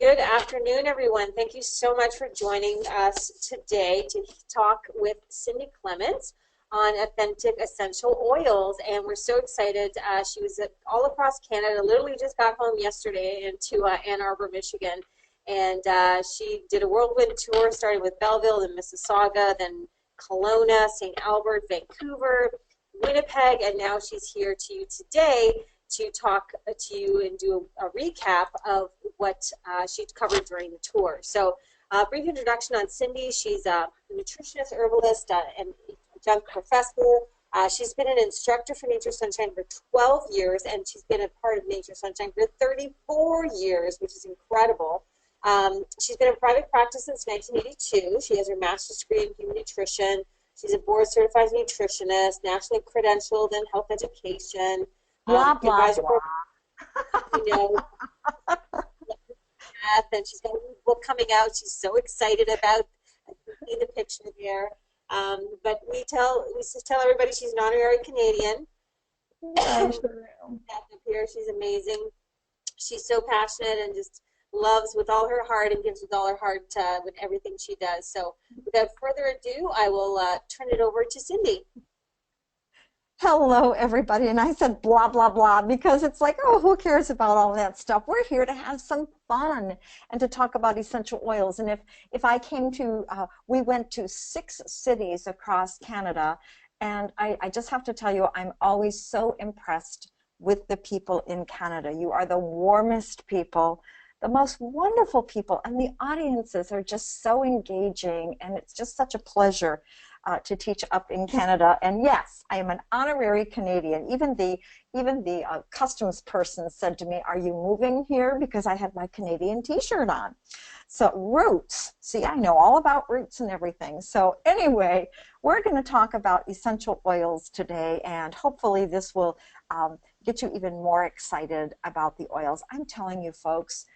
Good afternoon, everyone. Thank you so much for joining us today to talk with Cindy Clements on authentic essential oils. And we're so excited. She was all across Canada, literally just got home yesterday into Ann Arbor, Michigan. And she did a whirlwind tour, starting with Belleville, then Mississauga, then Kelowna, St. Albert, Vancouver, Winnipeg, and now she's here to you today to talk to you and do a recap of what she covered during the tour. So brief introduction on Cindy. She's a nutritionist, herbalist, and adjunct professor. She's been an instructor for Nature Sunshine for 12 years, and she's been a part of Nature Sunshine for 34 years, which is incredible. She's been in private practice since 1982. She has her master's degree in human nutrition. She's a board-certified nutritionist, nationally credentialed in health education. Blah, blah, Advisor blah. you know, and she's got a new book coming out. She's so excited about. You can see the picture there. But we just tell everybody she's an honorary Canadian. I sure am. Up here, she's amazing. She's so passionate and just loves with all her heart and gives with all her heart with everything she does. So without further ado, I will turn it over to Cindy. Hello, everybody. And I said blah, blah, blah, because it's like, oh, who cares about all that stuff? We're here to have some fun and to talk about essential oils. And if I came to, we went to 6 cities across Canada, and I just have to tell you, I'm always so impressed with the people in Canada. You are the warmest people, the most wonderful people, and the audiences are just so engaging, and it's just such a pleasure to teach up in Canada. And yes, I am an honorary Canadian. Even the customs person said to me, "Are you moving here?" Because I had my Canadian t-shirt on. So roots. See, I know all about roots and everything. So anyway, we're going to talk about essential oils today, and hopefully this will get you even more excited about the oils. I'm telling you, folks,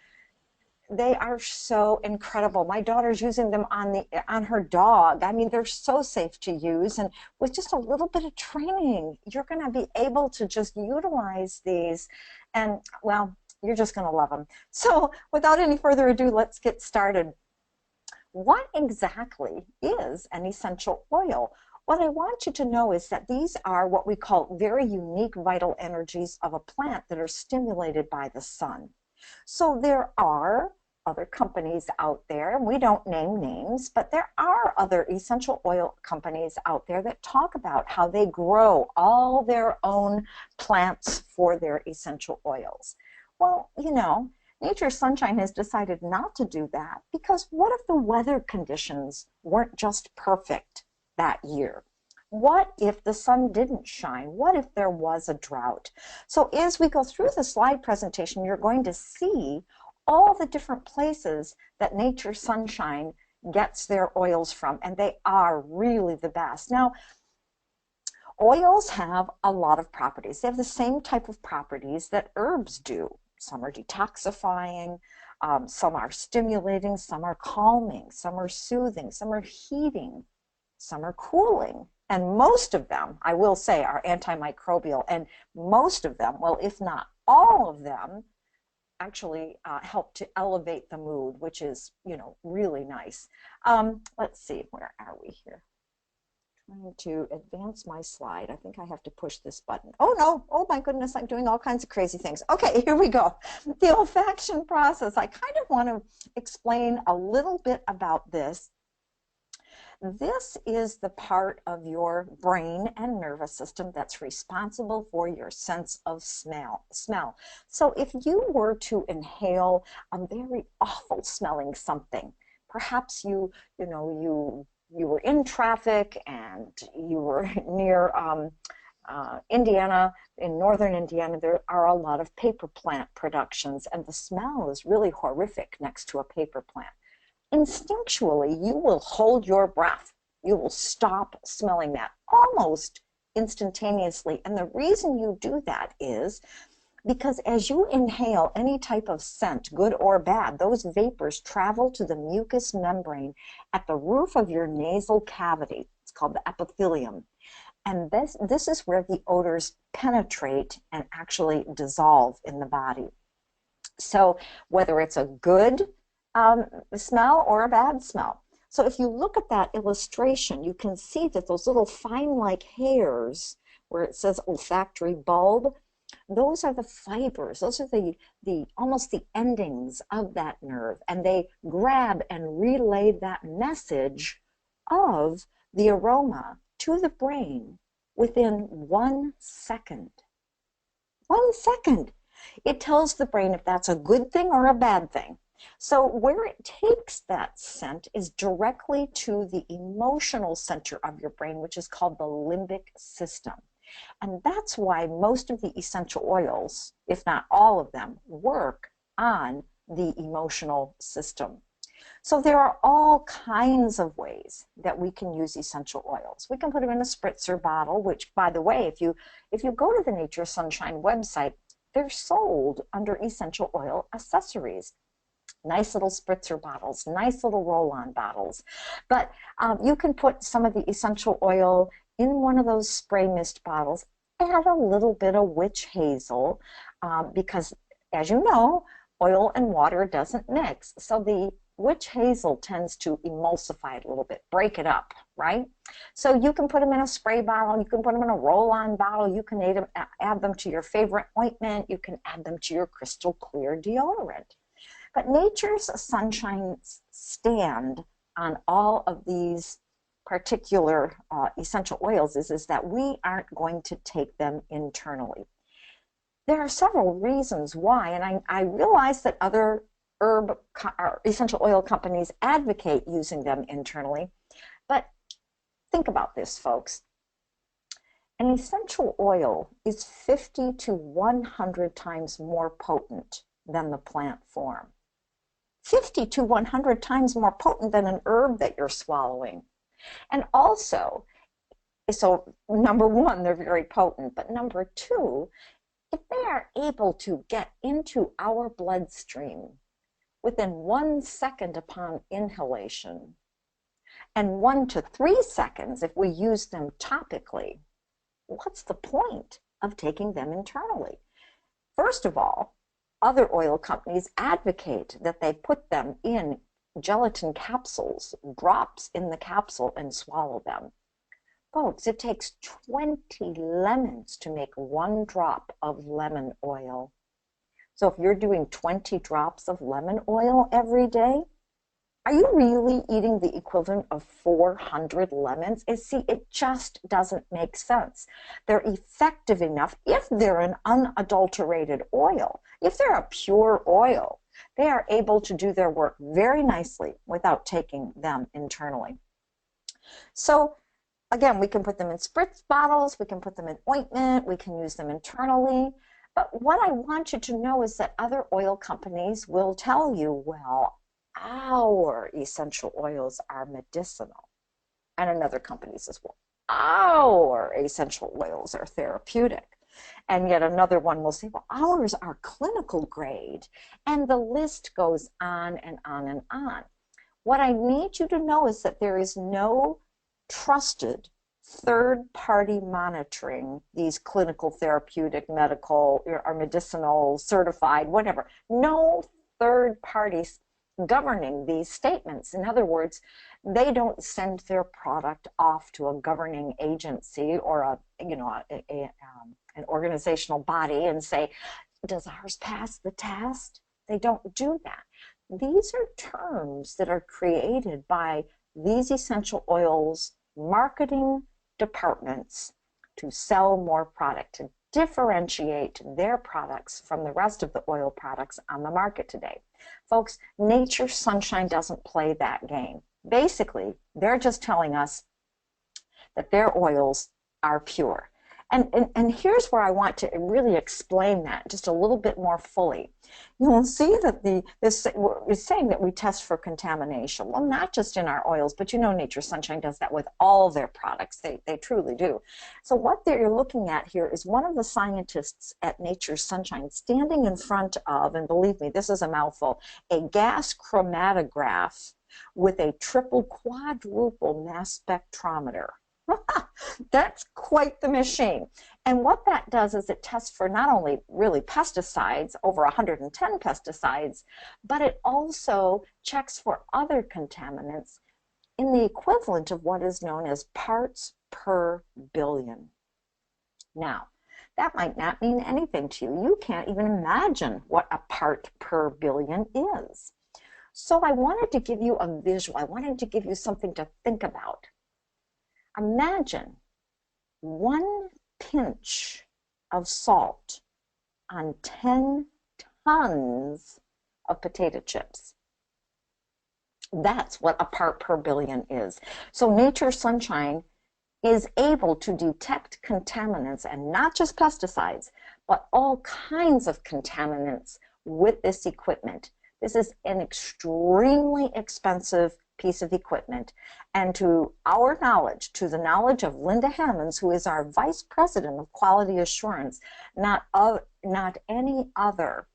they are so incredible. My daughter's using them on her dog. I mean, they're so safe to use, and with just a little bit of training, you're going to be able to just utilize these, and well, you're just going to love them. So without any further ado, let's get started. What exactly is an essential oil? What I want you to know is that these are what we call very unique vital energies of a plant that are stimulated by the sun. So there are other companies out there, and we don't name names, but there are other essential oil companies out there that talk about how they grow all their own plants for their essential oils. Well, you know, Nature Sunshine has decided not to do that, because what if the weather conditions weren't just perfect that year? What if the sun didn't shine? What if there was a drought? So as we go through the slide presentation, you're going to see all the different places that Nature Sunshine gets their oils from, and they are really the best. Now, oils have a lot of properties. They have the same type of properties that herbs do. Some are detoxifying, some are stimulating, some are calming, some are soothing, some are heating, some are cooling. And most of them, I will say, are antimicrobial. And most of them, well, if not all of them, actually help to elevate the mood, which is, you know, really nice. Let's see, where are we here? Trying to advance my slide. I think I have to push this button. Oh no, oh my goodness, I'm doing all kinds of crazy things. Okay, here we go. The olfaction process. I kind of want to explain a little bit about this. This is the part of your brain and nervous system that's responsible for your sense of smell. So if you were to inhale a very awful smelling something, perhaps you were in traffic and you were near Indiana, in northern Indiana, there are a lot of paper plant productions, and the smell is really horrific next to a paper plant. Instinctually, you will hold your breath. You will stop smelling that almost instantaneously. And the reason you do that is because as you inhale any type of scent, good or bad, those vapors travel to the mucous membrane at the roof of your nasal cavity. It's called the epithelium. And this is where the odors penetrate and actually dissolve in the body. So whether it's a good smell or a bad smell. So if you look at that illustration, you can see that those little fine-like hairs where it says olfactory bulb, those are the fibers. Those are the almost the endings of that nerve, and they grab and relay that message of the aroma to the brain within 1 second. 1 second. It tells the brain if that's a good thing or a bad thing. So where it takes that scent is directly to the emotional center of your brain, which is called the limbic system. And that's why most of the essential oils, if not all of them, work on the emotional system. So there are all kinds of ways that we can use essential oils. We can put them in a spritzer bottle, which, by the way, if you go to the Nature Sunshine website, they're sold under essential oil accessories. Nice little spritzer bottles, nice little roll-on bottles. But you can put some of the essential oil in one of those spray mist bottles, add a little bit of witch hazel, because, as you know, oil and water doesn't mix. So the witch hazel tends to emulsify it a little bit, break it up, right? So you can put them in a spray bottle, you can put them in a roll-on bottle, you can add them to your favorite ointment, you can add them to your crystal clear deodorant. But Nature's Sunshine's stand on all of these particular essential oils is that we aren't going to take them internally. There are several reasons why, and I realize that other essential oil companies advocate using them internally, but think about this, folks. An essential oil is 50 to 100 times more potent than the plant form. 50 to 100 times more potent than an herb that you're swallowing. And also, so number one, they're very potent, but number two, if they are able to get into our bloodstream within 1 second upon inhalation, and 1 to 3 seconds if we use them topically, what's the point of taking them internally? First of all, other oil companies advocate that they put them in gelatin capsules, drops in the capsule, and swallow them. Folks, it takes 20 lemons to make 1 drop of lemon oil. So if you're doing 20 drops of lemon oil every day, are you really eating the equivalent of 400 lemons? See, it just doesn't make sense. They're effective enough if they're an unadulterated oil. If they're a pure oil, they are able to do their work very nicely without taking them internally. So again, we can put them in spritz bottles, we can put them in ointment, we can use them internally. But what I want you to know is that other oil companies will tell you, well, our essential oils are medicinal. And another company says, well, our essential oils are therapeutic. And yet another one will say, well, ours are clinical grade. And the list goes on and on and on. What I need you to know is that there is no trusted third-party monitoring these clinical, therapeutic, medical, or medicinal, certified, whatever. No third parties governing these statements. In other words, they don't send their product off to a governing agency or an organizational body and say, does ours pass the test? They don't do that. These are terms that are created by these essential oils marketing departments to sell more product, to differentiate their products from the rest of the oil products on the market today. Folks, Nature Sunshine doesn't play that game. Basically, they're just telling us that their oils are pure. And here's where I want to really explain that just a little bit more fully. You'll see that this is saying that we test for contamination. Well, not just in our oils, but you know Nature Sunshine does that with all their products. They truly do. So what they're looking at here is one of the scientists at Nature Sunshine standing in front of, and believe me, this is a mouthful, a gas chromatograph with a triple quadruple mass spectrometer. That's quite the machine. And what that does is it tests for not only really pesticides, over 110 pesticides, but it also checks for other contaminants in the equivalent of what is known as parts per billion. Now, that might not mean anything to you. You can't even imagine what a part per billion is. So I wanted to give you a visual. I wanted to give you something to think about. Imagine 1 pinch of salt on 10 tons of potato chips. That's what a part per billion is. So Nature's Sunshine is able to detect contaminants, and not just pesticides, but all kinds of contaminants with this equipment. This is an extremely expensive piece of equipment. And to our knowledge, to the knowledge of Linda Hammonds, who is our Vice President of Quality Assurance, not any other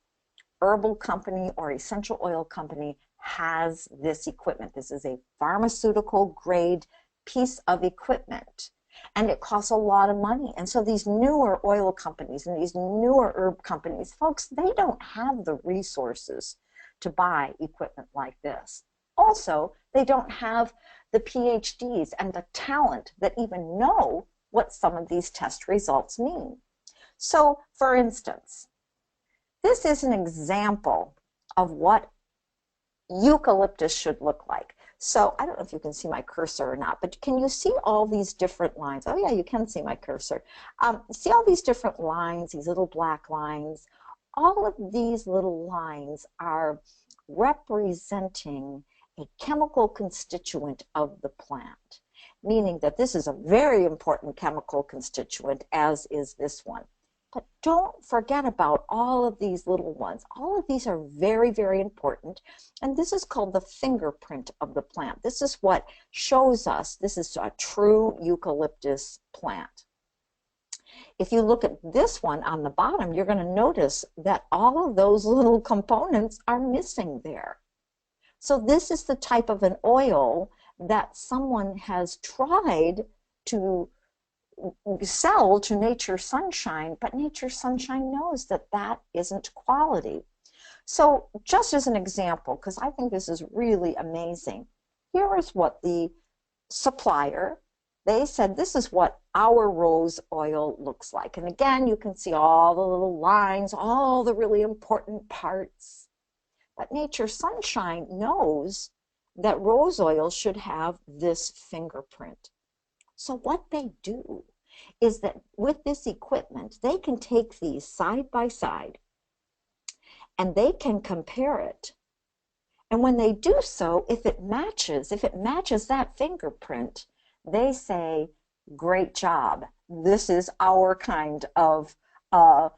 herbal company or essential oil company has this equipment. This is a pharmaceutical grade piece of equipment, and it costs a lot of money. And so these newer oil companies and these newer herb companies, folks, they don't have the resources to buy equipment like this. Also, they don't have the PhDs and the talent that even know what some of these test results mean. So, for instance, this is an example of what eucalyptus should look like. So I don't know if you can see my cursor or not, but can you see all these different lines? Oh yeah, you can see my cursor. See all these different lines, these little black lines? All of these little lines are representing a chemical constituent of the plant, meaning that this is a very important chemical constituent, as is this one. But don't forget about all of these little ones. All of these are very, very important. And this is called the fingerprint of the plant. This is what shows us this is a true eucalyptus plant. If you look at this one on the bottom, you're going to notice that all of those little components are missing there. So this is the type of an oil that someone has tried to sell to Nature's Sunshine, but Nature's Sunshine knows that that isn't quality. So just as an example, because I think this is really amazing, here is what the supplier, they said this is what our rose oil looks like. And again, you can see all the little lines, all the really important parts. But Nature's Sunshine knows that rose oil should have this fingerprint. So what they do is that with this equipment, they can take these side by side and they can compare it. And when they do so, if it matches that fingerprint, they say, great job. This is our kind of oil.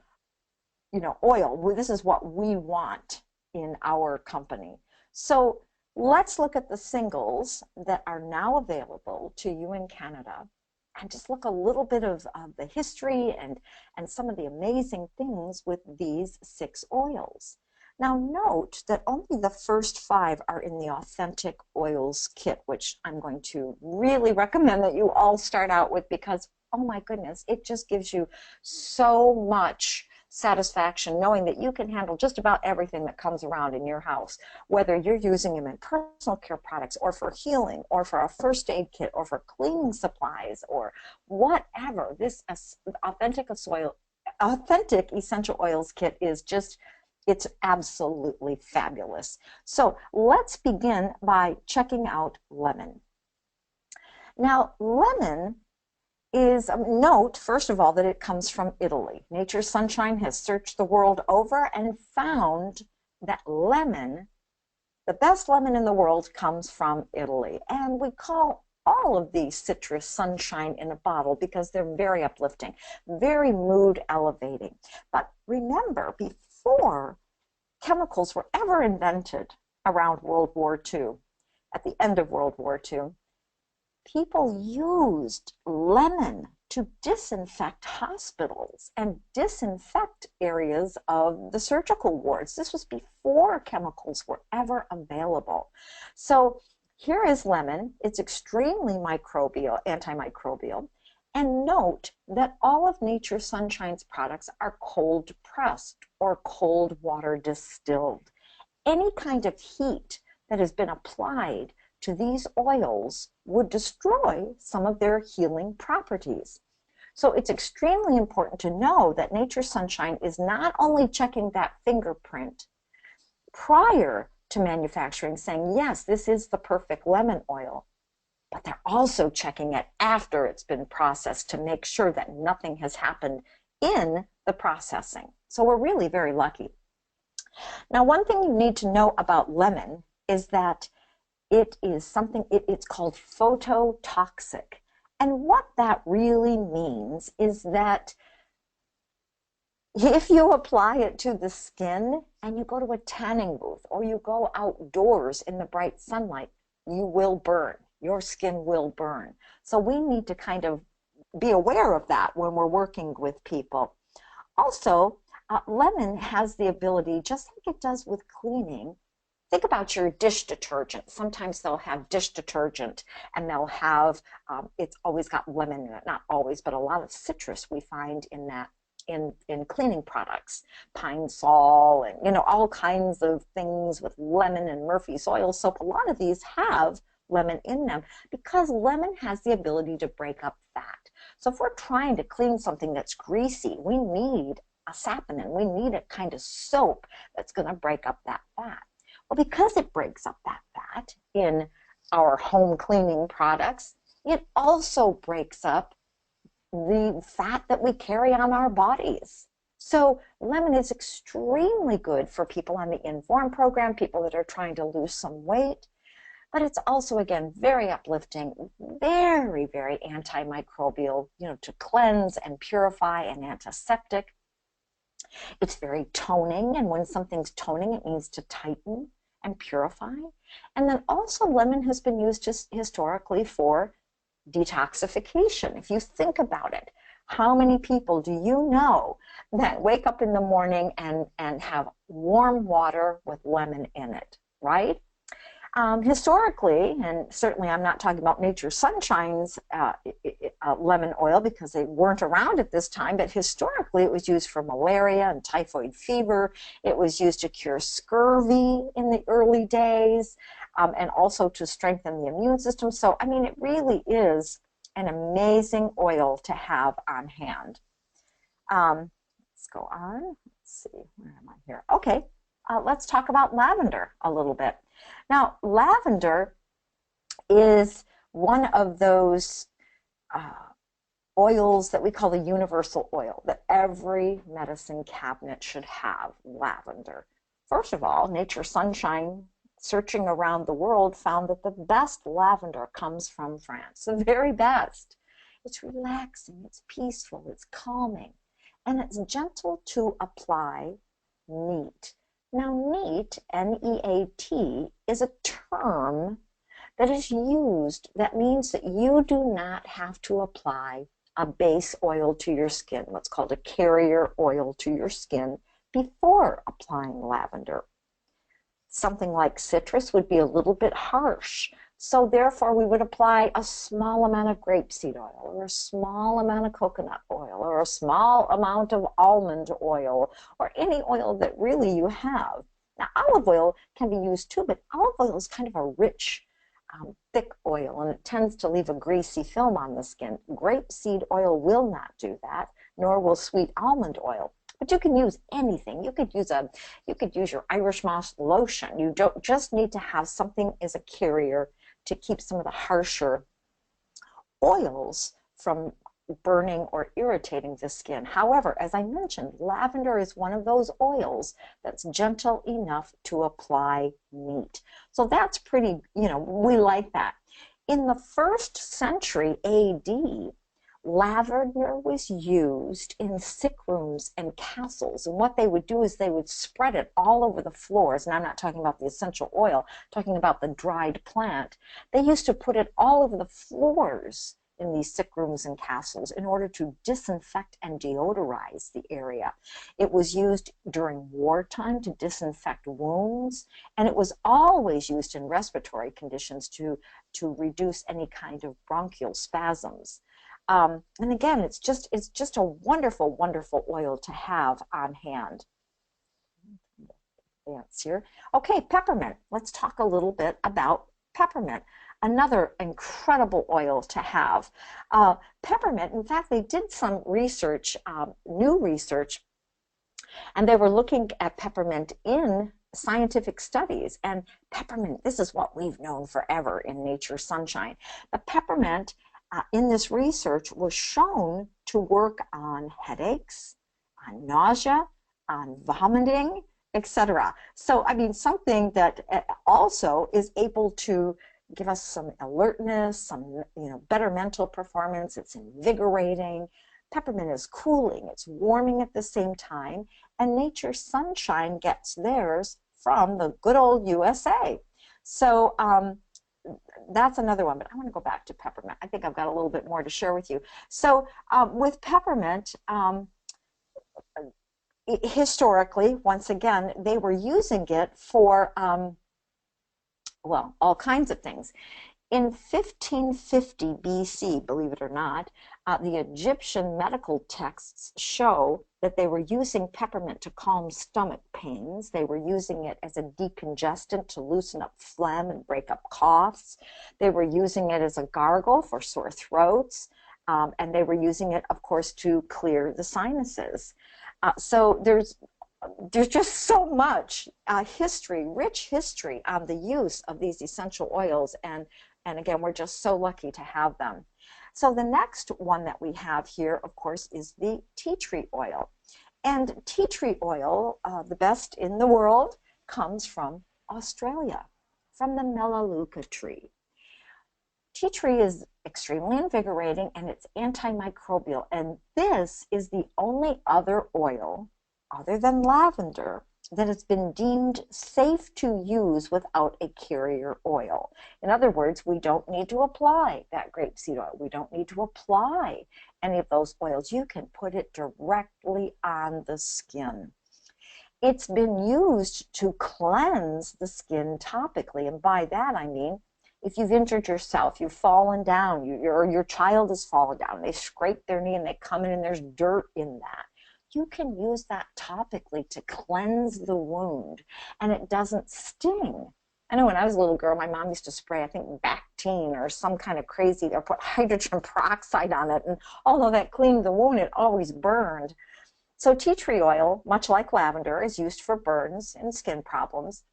This is what we want in our company. So let's look at the singles that are now available to you in Canada and just look a little bit of the history and some of the amazing things with these 6 oils. Now note that only the first 5 are in the Authentic Oils kit, which I'm going to really recommend that you all start out with because, oh my goodness, it just gives you so much satisfaction knowing that you can handle just about everything that comes around in your house, whether you're using them in personal care products or for healing or for a first aid kit or for cleaning supplies or whatever. This authentic essential oils kit is just, it's absolutely fabulous. So let's begin by checking out lemon. Now, lemon is, note, first of all, that it comes from Italy. Nature's Sunshine has searched the world over and found that lemon, the best lemon in the world, comes from Italy. And we call all of these citrus sunshine in a bottle because they're very uplifting, very mood elevating. But remember, before chemicals were ever invented around World War II, at the end of World War II, people used lemon to disinfect hospitals and disinfect areas of the surgical wards. This was before chemicals were ever available. So Here is lemon. It's extremely microbial, antimicrobial. And note that all of Nature Sunshine's products are cold pressed or cold water distilled. Any kind of heat that has been applied to these oils would destroy some of their healing properties. So it's extremely important to know that Nature Sunshine is not only checking that fingerprint prior to manufacturing, saying, yes, this is the perfect lemon oil, but they're also checking it after it's been processed to make sure that nothing has happened in the processing. So we're really very lucky. Now, one thing you need to know about lemon is that it is something, it's called phototoxic. And what that really means is that if you apply it to the skin and you go to a tanning booth or you go outdoors in the bright sunlight, you will burn. Your skin will burn. So we need to kind of be aware of that when we're working with people. Also, lemon has the ability, just like it does with cleaning. Think about your dish detergent. Sometimes they'll have dish detergent and they'll have, it's always got lemon in it. Not always, but a lot of citrus we find in that, in cleaning products. Pine Sol and, you know, all kinds of things with lemon and Murphy's oil soap. A lot of these have lemon in them because lemon has the ability to break up fat. So if we're trying to clean something that's greasy, we need a saponin. We need a kind of soap that's going to break up that fat. Well, because it breaks up that fat in our home cleaning products, it also breaks up the fat that we carry on our bodies. So lemon is extremely good for people on the Inform program, people that are trying to lose some weight. But it's also, again, very uplifting, very, very antimicrobial, you know, to cleanse and purify and antiseptic. It's very toning, and when something's toning, it means to tighten and purify. And then also lemon has been used just historically for detoxification. If you think about it, how many people do you know that wake up in the morning and have warm water with lemon in it, right? Historically, and certainly I'm not talking about Nature Sunshine's lemon oil because they weren't around at this time, but historically it was used for malaria and typhoid fever. It was used to cure scurvy in the early days, and also to strengthen the immune system. So, I mean, it really is an amazing oil to have on hand. Let's go on. Let's see, where am I here? Okay, let's talk about lavender a little bit. Now, lavender is one of those oils that we call the universal oil, that every medicine cabinet should have lavender. First of all, Nature Sunshine, searching around the world, found that the best lavender comes from France, the very best. It's relaxing, it's peaceful, it's calming, and it's gentle to apply, neat. Now, neat, N-E-A-T, is a term that is used that means that you do not have to apply a base oil to your skin, what's called a carrier oil to your skin, before applying lavender. Something like citrus would be a little bit harsh. So therefore, we would apply a small amount of grapeseed oil or a small amount of coconut oil or a small amount of almond oil or any oil that really you have. Now, olive oil can be used too, but olive oil is kind of a rich, thick oil, and it tends to leave a greasy film on the skin. Grapeseed oil will not do that, nor will sweet almond oil. But you can use anything. You could use your Irish moss lotion. You don't just need to have something as a carrier to keep some of the harsher oils from burning or irritating the skin. However, as I mentioned, lavender is one of those oils that's gentle enough to apply neat. So that's pretty, you know, we like that. In the 1st century AD, lavender was used in sick rooms and castles, and what they would do is they would spread it all over the floors, and I'm not talking about the essential oil, I'm talking about the dried plant. They used to put it all over the floors in these sick rooms and castles in order to disinfect and deodorize the area. It was used during wartime to disinfect wounds, and it was always used in respiratory conditions to reduce any kind of bronchial spasms. And again, it's just a wonderful, wonderful oil to have on hand. Here. Okay, peppermint. Let's talk a little bit about peppermint. Another incredible oil to have. Peppermint, in fact, they did some research, new research, and they were looking at peppermint in scientific studies. And peppermint, this is what we've known forever in nature sunshine. But peppermint in this research was shown to work on headaches, on nausea, on vomiting, etc. So, I mean, something that also is able to give us some alertness, some better mental performance. It's invigorating. Peppermint is cooling. It's warming at the same time. And Nature Sunshine gets theirs from the good old USA. So that's another one. But I want to go back to peppermint. I think I've got a little bit more to share with you. So with peppermint, historically, once again, they were using it for, well, all kinds of things. In 1550 BC, believe it or not, the Egyptian medical texts show that they were using peppermint to calm stomach pains. They were using it as a decongestant to loosen up phlegm and break up coughs. They were using it as a gargle for sore throats. And they were using it, of course, to clear the sinuses. So there's just so much history, rich history on the use of these essential oils. And again, we're just so lucky to have them. So the next one that we have here, of course, is the tea tree oil. And tea tree oil, the best in the world, comes from Australia, from the Melaleuca tree. Tea tree is extremely invigorating and it's antimicrobial. And this is the only other oil, other than lavender, that has been deemed safe to use without a carrier oil. In other words, we don't need to apply that grapeseed oil. We don't need to apply any of those oils. You can put it directly on the skin. It's been used to cleanse the skin topically. And by that, I mean, if you've injured yourself, you've fallen down, or your child has fallen down, they scrape their knee and they come in and there's dirt in that. You can use that topically to cleanse the wound, and it doesn't sting. I know when I was a little girl, my mom used to spray, I think, Bactine or some kind of crazy, or put hydrogen peroxide on it, and although that cleaned the wound, it always burned. So tea tree oil, much like lavender, is used for burns and skin problems,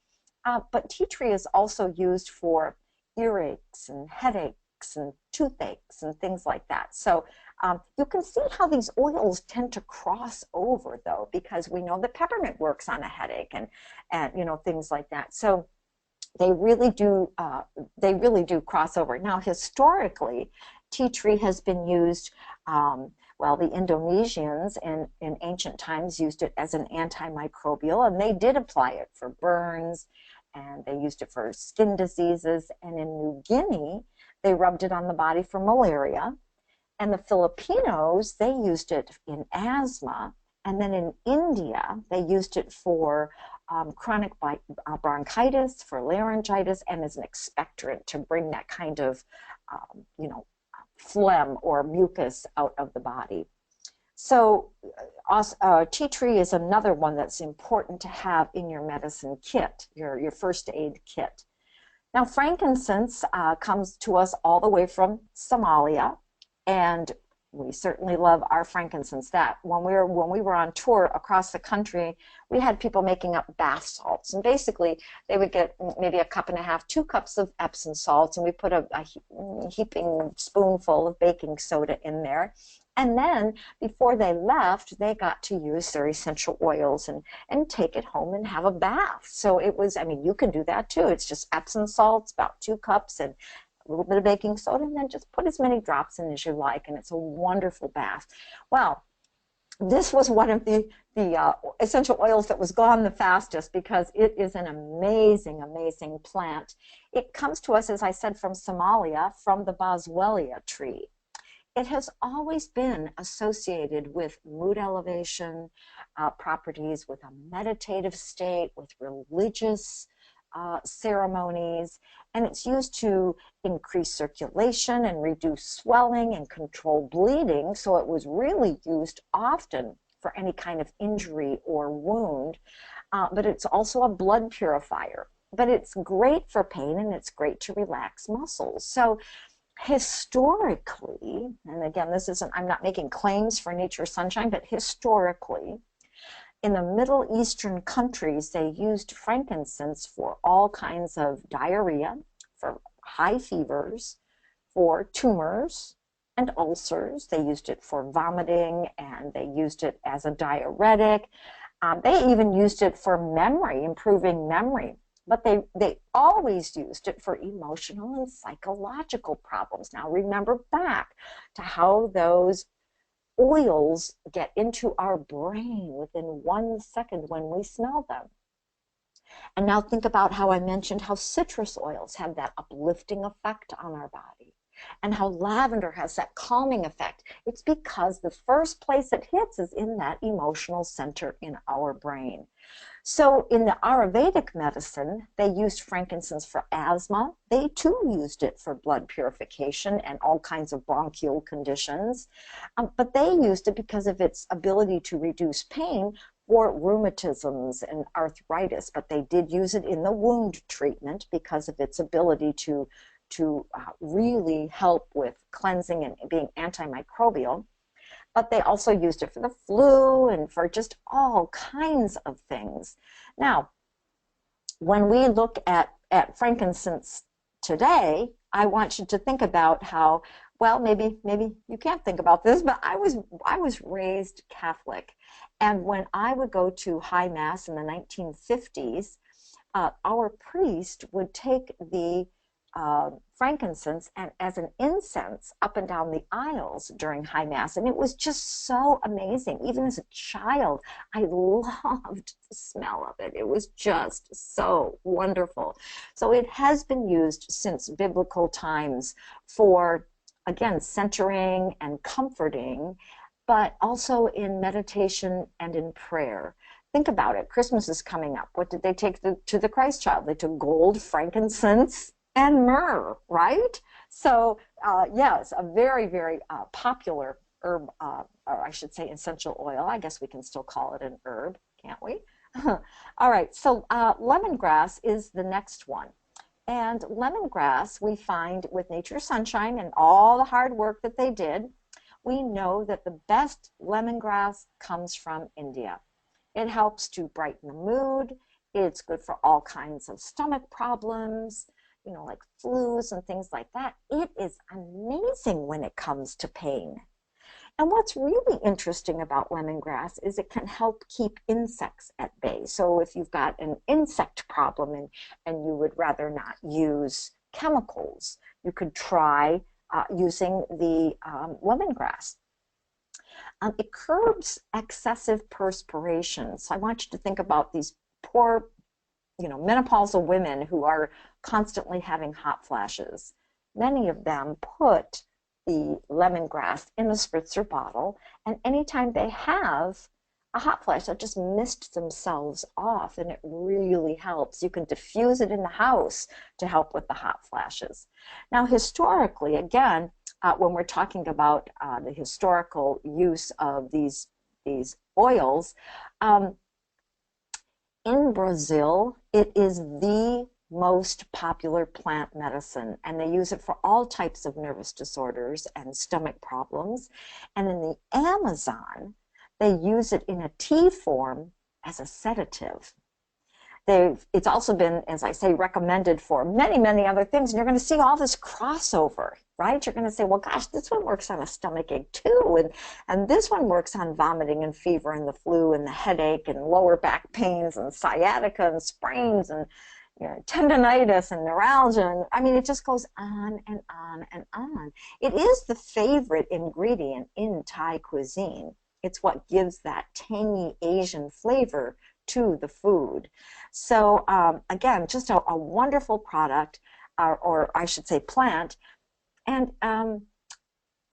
but tea tree is also used for earaches and headaches and toothaches and things like that. So you can see how these oils tend to cross over, though, because we know that peppermint works on a headache and things like that. So they really do cross over. Now, historically, tea tree has been used. Well, the Indonesians in ancient times used it as an antimicrobial, and they did apply it for burns, and they used it for skin diseases. And in New Guinea, they rubbed it on the body for malaria. And the Filipinos, they used it in asthma. And then in India, they used it for chronic bronchitis, for laryngitis, and as an expectorant to bring that kind of, phlegm or mucus out of the body. So tea tree is another one that's important to have in your medicine kit, your first aid kit. Now, frankincense comes to us all the way from Somalia, and we certainly love our frankincense. That when we were on tour across the country, we had people making up bath salts, and basically they would get maybe a cup and a half, 2 cups of Epsom salts, and we put a heaping spoonful of baking soda in there. And then before they left, they got to use their essential oils and take it home and have a bath. So it was, I mean, you can do that too. It's just Epsom salts, about 2 cups, and a little bit of baking soda, and then just put as many drops in as you like, and it's a wonderful bath. Well, this was one of the essential oils that was gone the fastest because it is an amazing, amazing plant. It comes to us, as I said, from Somalia, from the boswellia tree. it has always been associated with mood elevation properties, with a meditative state, with religious ceremonies, and it's used to increase circulation and reduce swelling and control bleeding. So it was really used often for any kind of injury or wound, but it's also a blood purifier. But it's great for pain, and it's great to relax muscles. So historically, and again, this isn't, I'm not making claims for Nature's Sunshine, but historically, in the Middle Eastern countries, they used frankincense for all kinds of diarrhea, for high fevers, for tumors and ulcers. They used it for vomiting, and they used it as a diuretic. They even used it for memory, improving memory. But they always used it for emotional and psychological problems. Now, remember back to how those oils get into our brain within 1 second when we smell them. And now think about how I mentioned how citrus oils have that uplifting effect on our body, and how lavender has that calming effect. It's because the first place it hits is in that emotional center in our brain. So in the Ayurvedic medicine, they used frankincense for asthma. They too used it for blood purification and all kinds of bronchial conditions. But they used it because of its ability to reduce pain for rheumatisms and arthritis. But they did use it in the wound treatment because of its ability to really help with cleansing and being antimicrobial. But they also used it for the flu and for just all kinds of things. Now, when we look at frankincense today, I want you to think about how, well, maybe you can't think about this, but I was raised Catholic. And when I would go to High Mass in the 1950s, our priest would take the frankincense and as an incense up and down the aisles during High Mass. And it was just so amazing. Even as a child, I loved the smell of it. It was just so wonderful. So it has been used since biblical times for, again, centering and comforting, but also in meditation and in prayer. Think about it. Christmas is coming up. What did they take to the Christ child? They took gold, frankincense, and myrrh, right? So yes, a very, very popular herb, or I should say essential oil. I guess we can still call it an herb, can't we? All right, so lemongrass is the next one. And lemongrass we find with Nature's Sunshine and all the hard work that they did. We know that the best lemongrass comes from India. It helps to brighten the mood. It's good for all kinds of stomach problems, you know, like flus and things like that. It is amazing when it comes to pain. And what's really interesting about lemongrass is it can help keep insects at bay. So if you've got an insect problem and you would rather not use chemicals, you could try using the lemongrass. It curbs excessive perspiration. So I want you to think about these poor, you know, menopausal women who are constantly having hot flashes. Many of them put the lemongrass in a spritzer bottle, and anytime they have a hot flash, they'll just mist themselves off, and it really helps. You can diffuse it in the house to help with the hot flashes. Now, historically, again, when we're talking about the historical use of these oils, in Brazil, it is the most popular plant medicine, and they use it for all types of nervous disorders and stomach problems. And in the Amazon, they use it in a tea form as a sedative. It's also been, as I say, recommended for many, many other things. And you're going to see all this crossover, right? You're going to say, well, gosh, this one works on a stomach ache too. And this one works on vomiting and fever and the flu and the headache and lower back pains and sciatica and sprains and, you know, tendonitis and neuralgia. And I mean, it just goes on and on and on. It is the favorite ingredient in Thai cuisine. It's what gives that tangy Asian flavor to the food. So again, just a wonderful product, or I should say plant. And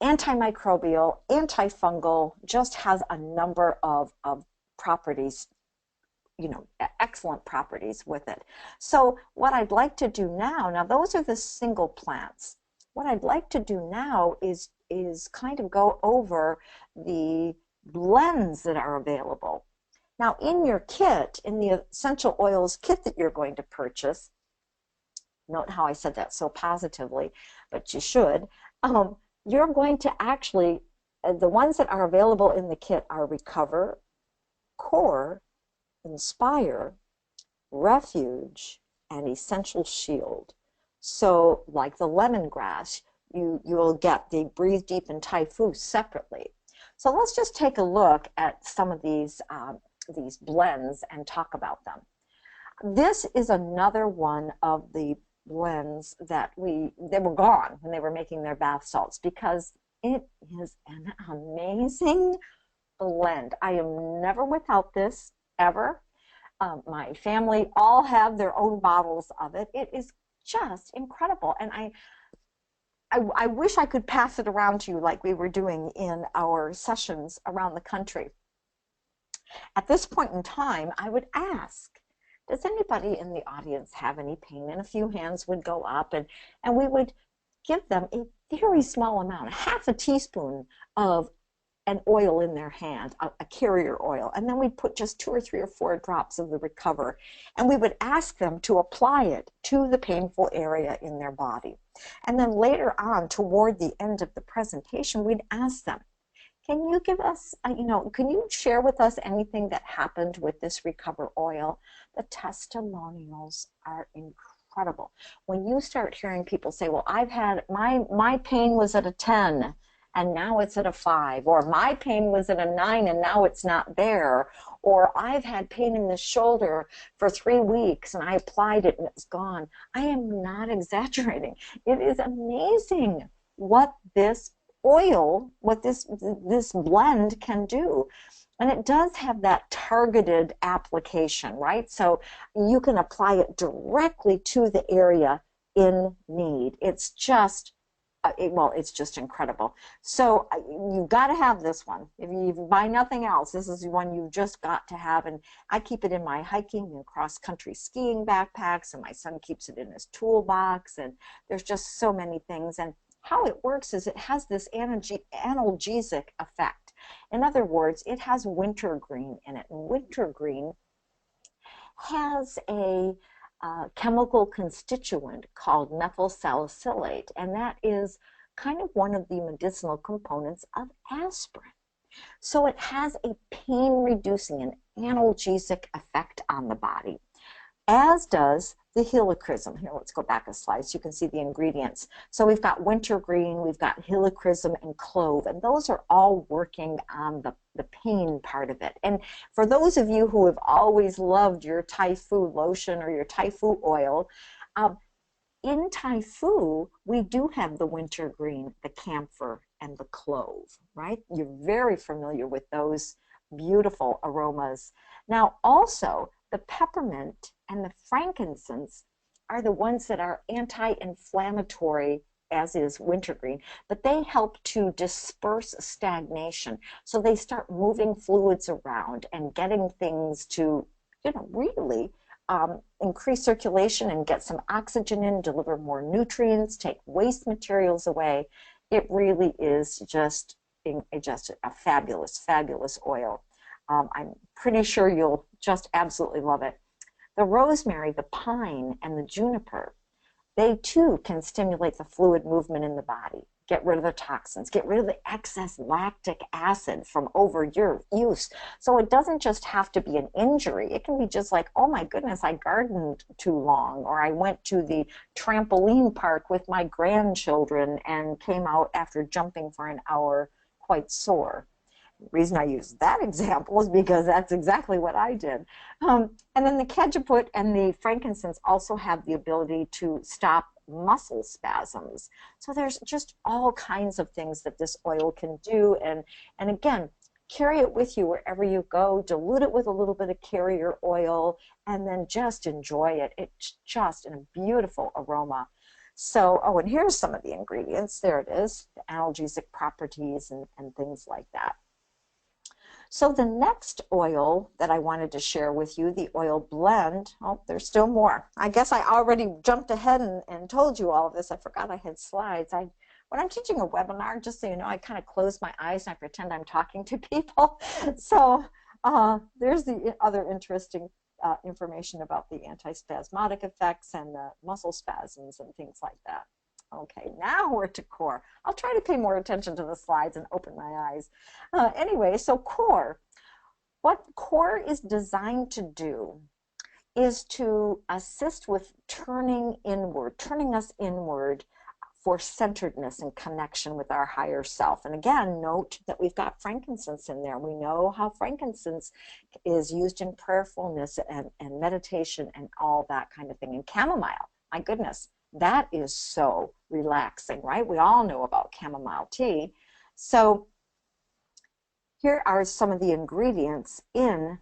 antimicrobial, antifungal, just has a number of properties, you know, excellent properties with it. So what I'd like to do now those are the single plants. What I'd like to do now is kind of go over the blends that are available. Now in your kit, in the essential oils kit that you're going to purchase, note how I said that so positively, but you should, you're going to actually, the ones that are available in the kit are Recover, Core, Inspire, Refuge, and Essential Shield. So like the lemongrass, you will get the Breathe Deep and Typhoo separately. So let's just take a look at some of these blends and talk about them. This is another one of the blends that they were gone when they were making their bath salts, because it is an amazing blend. I am never without this, ever. My family all have their own bottles of it. It is just incredible. And I wish I could pass it around to you like we were doing in our sessions around the country. At this point in time, I would ask, does anybody in the audience have any pain? And a few hands would go up, and we would give them a very small amount, half a teaspoon of an oil in their hand, a carrier oil, and then we'd put just 2 or 3 or 4 drops of the Recover, and we would ask them to apply it to the painful area in their body. And then later on, toward the end of the presentation, we'd ask them, can you give us, can you share with us anything that happened with this Recover oil? The testimonials are incredible. When you start hearing people say, well, I've had, my pain was at a 10, and now it's at a 5, or my pain was at a 9 and now it's not there, or I've had pain in the shoulder for 3 weeks and I applied it and it's gone. I am not exaggerating. It is amazing what this oil, what this blend can do. And it does have that targeted application, right? So you can apply it directly to the area in need. It's just it's just incredible. So you've got to have this one. If you buy nothing else, this is one you've just got to have. And I keep it in my hiking and cross-country skiing backpacks, and my son keeps it in his toolbox, and there's just so many things. And how it works is it has this analgesic effect. In other words, it has wintergreen in it. And wintergreen has a chemical constituent called methyl salicylate, and that is kind of one of the medicinal components of aspirin. So it has a pain-reducing and analgesic effect on the body, as does the helichrysum. Here, let's go back a slide so you can see the ingredients. So we've got wintergreen, we've got helichrysum and clove, and those are all working on the pain part of it. And for those of you who have always loved your Typhoo lotion or your Typhoo oil, in Typhoo, we do have the wintergreen, the camphor, and the clove, right? You're very familiar with those beautiful aromas. Now, also, the peppermint and the frankincense are the ones that are anti-inflammatory, as is wintergreen, but they help to disperse stagnation. So they start moving fluids around and getting things to, really increase circulation and get some oxygen in, deliver more nutrients, take waste materials away. It really is just a fabulous, fabulous oil. I'm pretty sure you'll just absolutely love it. The rosemary, the pine, and the juniper, they too can stimulate the fluid movement in the body, get rid of the toxins, get rid of the excess lactic acid from overuse. So it doesn't just have to be an injury. It can be just like, oh my goodness, I gardened too long, or I went to the trampoline park with my grandchildren and came out after jumping for an hour quite sore. The reason I use that example is because that's exactly what I did. And then the cajeput and the frankincense also have the ability to stop muscle spasms. So there's just all kinds of things that this oil can do. And again, carry it with you wherever you go, dilute it with a little bit of carrier oil, and then just enjoy it. It's just a beautiful aroma. So, oh, and here's some of the ingredients. There it is, the analgesic properties and things like that. So the next oil that I wanted to share with you, the oil blend, oh, there's still more. I guess I already jumped ahead and told you all of this. I forgot I had slides. When I'm teaching a webinar, just so you know, I kind of close my eyes and I pretend I'm talking to people. So there's the other interesting information about the antispasmodic effects and the muscle spasms and things like that. Okay, now we're to core. I'll try to pay more attention to the slides and open my eyes. Anyway, so core. What core is designed to do is to assist with turning inward, turning us inward for centeredness and connection with our higher self. And again, note that we've got frankincense in there. We know how frankincense is used in prayerfulness and meditation and all that kind of thing. And chamomile, my goodness, that is so relaxing, right? We all know about chamomile tea. So here are some of the ingredients in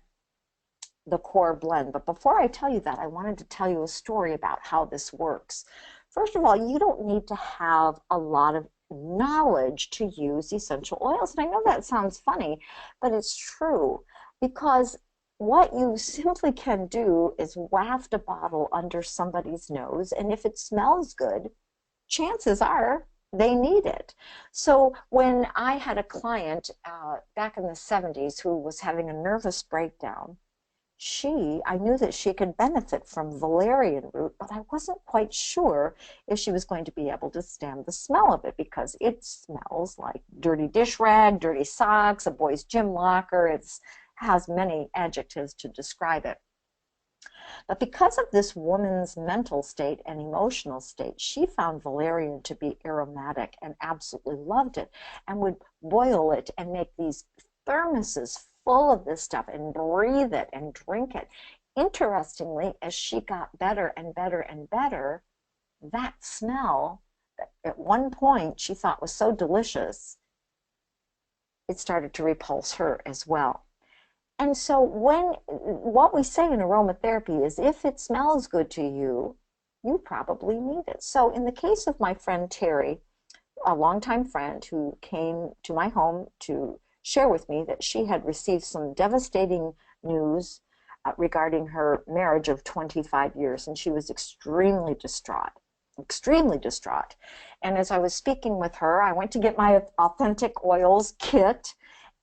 the core blend. But before I tell you that, I wanted to tell you a story about how this works. First of all, you don't need to have a lot of knowledge to use essential oils. And I know that sounds funny, but it's true, because what you simply can do is waft a bottle under somebody's nose, and if it smells good, chances are they need it. So when I had a client back in the 70s who was having a nervous breakdown, I knew that she could benefit from valerian root, but I wasn't quite sure if she was going to be able to stand the smell of it, because it smells like dirty dish rag, dirty socks, a boy's gym locker. It has many adjectives to describe it. But because of this woman's mental state and emotional state, she found valerian to be aromatic and absolutely loved it, and would boil it and make these thermoses full of this stuff and breathe it and drink it. Interestingly, as she got better and better and better, that smell that at one point she thought was so delicious, it started to repulse her as well. And so what we say in aromatherapy is, if it smells good to you, you probably need it. So in the case of my friend Terry, a longtime friend who came to my home to share with me that she had received some devastating news regarding her marriage of 25 years, and she was extremely distraught, extremely distraught. And as I was speaking with her, I went to get my authentic oils kit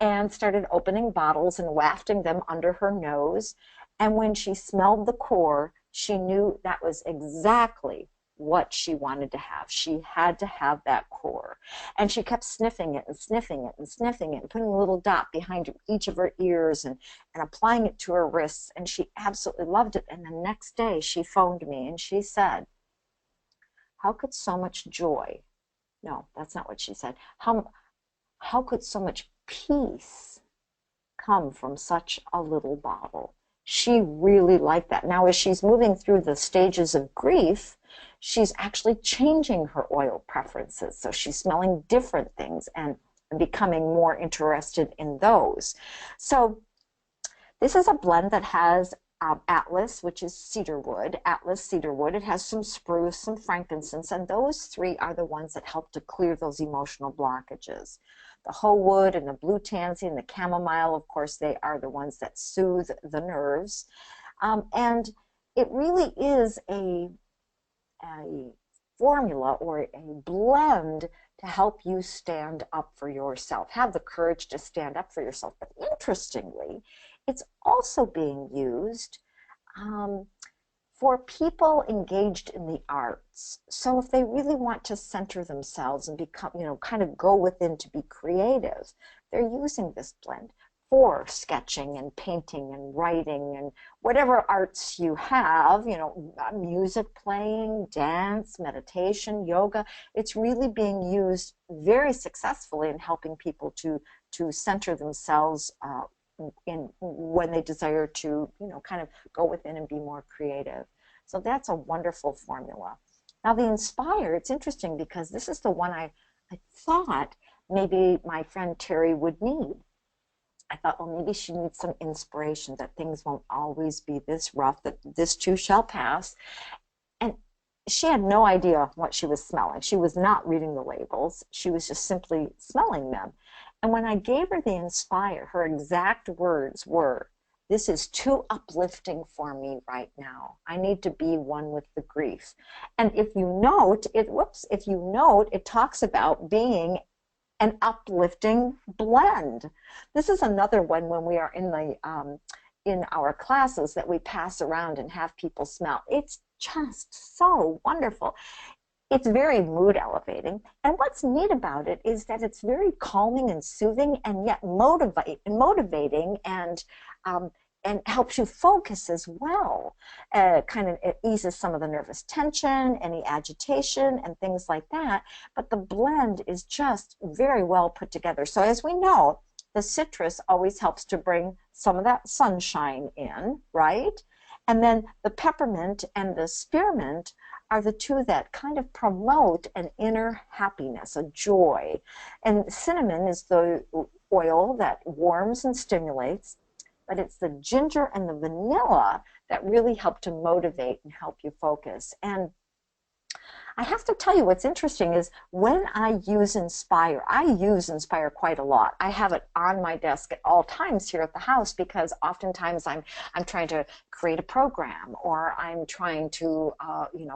and started opening bottles and wafting them under her nose. And when she smelled the core, she knew that was exactly what she wanted to have. She had to have that core. And she kept sniffing it and sniffing it and sniffing it and putting a little dot behind each of her ears and applying it to her wrists. And she absolutely loved it. And the next day she phoned me and she said, how could so much joy, no, that's not what she said, how could so much peace come from such a little bottle? She really liked that. Now, as she's moving through the stages of grief, she's actually changing her oil preferences. So she's smelling different things and becoming more interested in those. So this is a blend that has Atlas, which is cedar wood, Atlas cedar wood. It has some spruce, some frankincense, and those three are the ones that help to clear those emotional blockages. The hoe wood and the blue tansy and the chamomile, of course, they are the ones that soothe the nerves. And it really is a formula or a blend to help you stand up for yourself, have the courage to stand up for yourself. But interestingly, it's also being used for people engaged in the arts. So if they really want to center themselves and become, kind of go within to be creative, they're using this blend for sketching and painting and writing and whatever arts you have, music playing, dance, meditation, yoga. It's really being used very successfully in helping people to center themselves when they desire to, kind of go within and be more creative. So that's a wonderful formula. Now the Inspire, it's interesting because this is the one I thought maybe my friend Terry would need. I thought, well, maybe she needs some inspiration, that things won't always be this rough, that this too shall pass. And she had no idea what she was smelling. She was not reading the labels. She was just simply smelling them. And when I gave her the Inspire, her exact words were, "This is too uplifting for me right now. I need to be one with the grief." And if you note, it talks about being an uplifting blend. This is another one when we are in our classes that we pass around and have people smell. It's just so wonderful. It's very mood elevating. And what's neat about it is that it's very calming and soothing, and yet motivating, and helps you focus as well. It eases some of the nervous tension, any agitation, and things like that. But the blend is just very well put together. So as we know, the citrus always helps to bring some of that sunshine in, right? And then the peppermint and the spearmint are the two that kind of promote an inner happiness, a joy. And cinnamon is the oil that warms and stimulates, but it's the ginger and the vanilla that really help to motivate and help you focus. And I have to tell you, what's interesting is when I use Inspire quite a lot. I have it on my desk at all times here at the house, because oftentimes I'm trying to create a program, or I'm trying to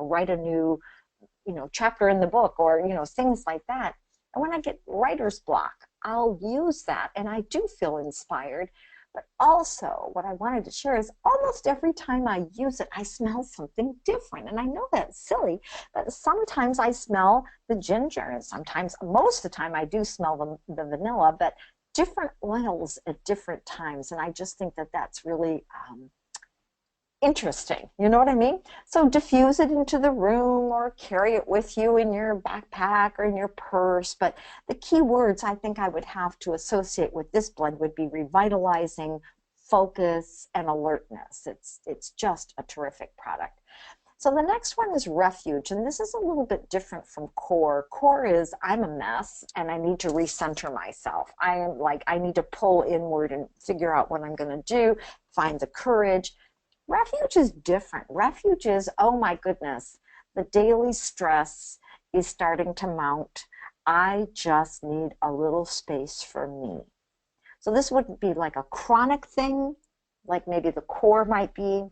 write a new chapter in the book, or things like that. And when I get writer's block, I'll use that, and I do feel inspired. But also, what I wanted to share is almost every time I use it, I smell something different. And I know that's silly, but sometimes I smell the ginger, and sometimes, most of the time, I do smell the vanilla, but different oils at different times. And I just think that that's really interesting. You know what I mean? So diffuse it into the room, or carry it with you in your backpack or in your purse. But the key words I think I would have to associate with this blend would be revitalizing, focus, and alertness. It's just a terrific product. So the next one is Refuge, and this is a little bit different from Core. Core is, I'm a mess and I need to recenter myself. I need to pull inward and figure out what I'm going to do, find the courage. Refuge is different. Refuge is, oh my goodness, the daily stress is starting to mount. I just need a little space for me. So this wouldn't be like a chronic thing, like maybe the Core might be.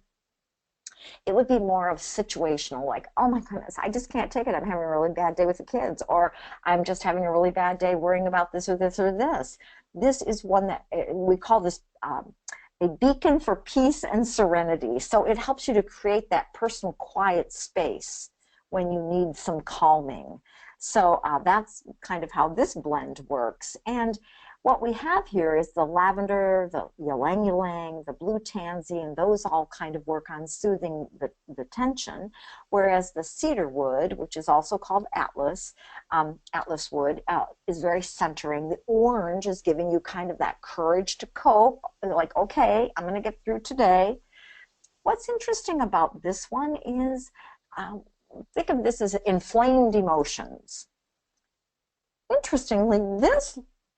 It would be more of situational, like, oh my goodness, I just can't take it. I'm having a really bad day with the kids, or I'm just having a really bad day worrying about this or this or this. This is one that we call this a beacon for peace and serenity. So it helps you to create that personal quiet space when you need some calming. So that's kind of how this blend works. And what we have here is the lavender, the ylang ylang, the blue tansy, and those all kind of work on soothing the tension, whereas the cedar wood, which is also called Atlas, Atlas wood, is very centering. The orange is giving you kind of that courage to cope, like, okay, I'm going to get through today. What's interesting about this one is, think of this as inflamed emotions. Interestingly, this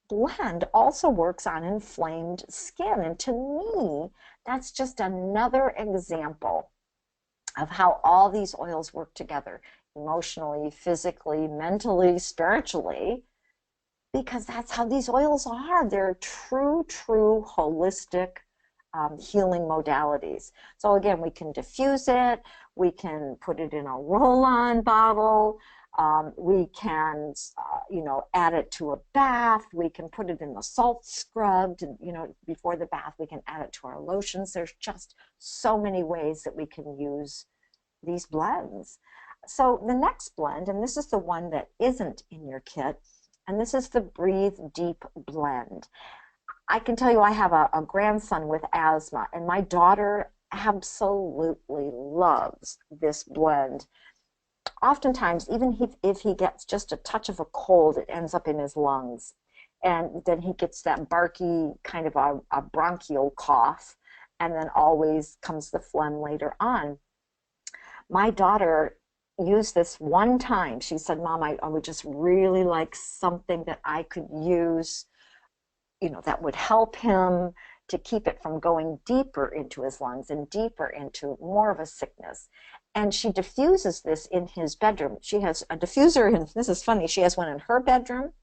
blend also works on inflamed skin. And to me, that's just another example of how all these oils work together, emotionally, physically, mentally, spiritually, because that's how these oils are. They're true holistic healing modalities. So again, we can diffuse it, we can put it in a roll-on bottle, we can, add it to a bath. We can put it in the salt scrub, before the bath. We can add it to our lotions. There's just so many ways that we can use these blends. So the next blend, and this is the one that isn't in your kit, and this is the Breathe Deep blend. I can tell you, I have a grandson with asthma, and my daughter absolutely loves this blend. Oftentimes, even if he gets just a touch of a cold, it ends up in his lungs. And then he gets that barky kind of a bronchial cough, and then always comes the phlegm later on. My daughter used this one time. She said, Mom, I would just really like something that I could use, that would help him to keep it from going deeper into his lungs and deeper into more of a sickness. and she diffuses this in his bedroom. She has a diffuser, and this is funny, she has one in her bedroom,